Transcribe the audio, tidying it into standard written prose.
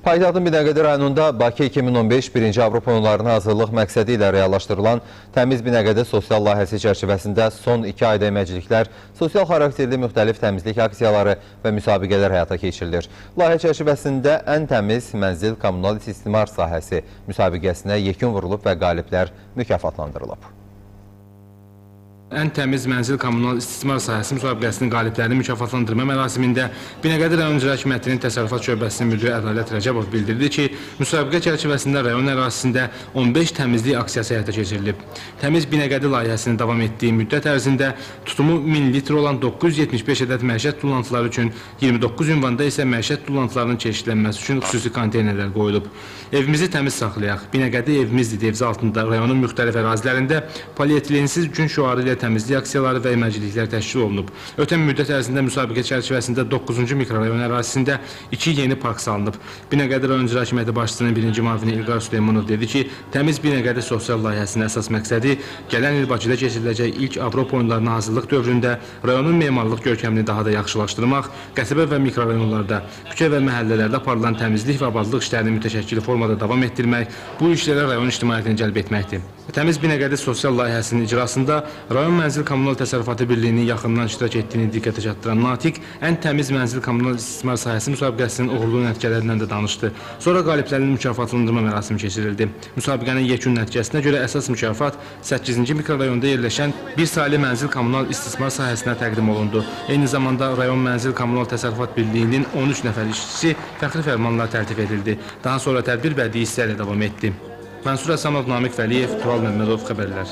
Paytaxtın Binəqədi rayonunda Bakı 2015 birinci Avropa oyunlarına hazırlıq məqsədi ilə reallaşdırılan Təmiz Binəqədi sosial layihəsi çərçivəsində son 2 ayda əməkçiliklər, sosial xarakterli müxtəlif təmizlik aksiyaları və müsabiqələr həyata keçirilir. Layihə çərçivəsində ən təmiz mənzil kommunal istismar sahəsi müsabiqəsinə yekun vurulub və qaliblər mükafatlandırılıb. Ən təmiz mənzil kommunal istismar sahəsi müsabiqəsinin qaliblərini mükafatlandırma mərasimində Binəqədi rayon İcra Hakimiyyətinin təsərrüfat şöbəsinin müdiri Ədalət Rəcəbov bildirdi ki, müsabiqə çərçivəsində rayon ərazisində 15 təmizlik aksiyası həyata keçirilib. Təmiz Binəqədi layihəsinin davam etdiyi müddət ərzində tutumu 1000 litr olan 975 ədəd məişət tullantıları üçün 29 ünvanda isə məişət tullantılarının çeşidlənməsi üçün xüsusi konteynerlər qoyulub. Evimizi təmiz saxlayaq, Binəqədi evimizdir devzi altında rayonun müxtəlif ərazilərində polietilensiz gün şüarı ilə təmizlik aksiyaları və əməkçiliklər təşkil olunub. Ötən müddət ərzində müsabiqə çərçivəsində 9-cu mikrorayon ərazisində 2 yeni park salınıb. Binəqədi rayon İcra Hakimiyyəti başçısının birinci müavini İlqar Süleymanov dedi ki, Təmiz Binəqədi sosial layihəsinin əsas məqsədi gələn il Bakıda keçiriləcək ilk Avropa oyunlarına hazırlıq dövründə rayonun memarlıq görkəmini daha da yaxşılaşdırmaq, qəsəbə və mikrorayonlarda, küçə və məhəllələrdə aparılan təmizlik və abadlıq işlərini mütəşəkkil formada davam etdirmək, bu işlərə rayon ictimaiyyətini cəlb etməkdir. Təmiz Binəqədi sosial layihəsinin icrasında Rayon Mənzil Kommunal Təsərrüfatı Birliyinin yaxından iştirak etdiyini diqqətə çatdıran Natiq, ən təmiz mənzil kommunal istismar sahəsi müsabiqəsinin uğurlu nəticələrindən də danışdı. Sonra qaliblərin mükafatlandırma mərasimi keçirildi. Müsabiqənin yekun nəticəsinə görə əsas mükafat 8-ci mikrorayonda yerləşən bir saylı mənzil kommunal istismar sahəsinə təqdim olundu. Eyni zamanda Rayon Mənzil Kommunal Təsərrüfat Birliyinin 13 nəfər işçisi fəxri fərmanla təltif edildi. Daha sonra tədbir bədii hissəyə davam etdi. Mənsur Həsənov, Namiq Vəliyev, Tural Məmmədov xəbərlər.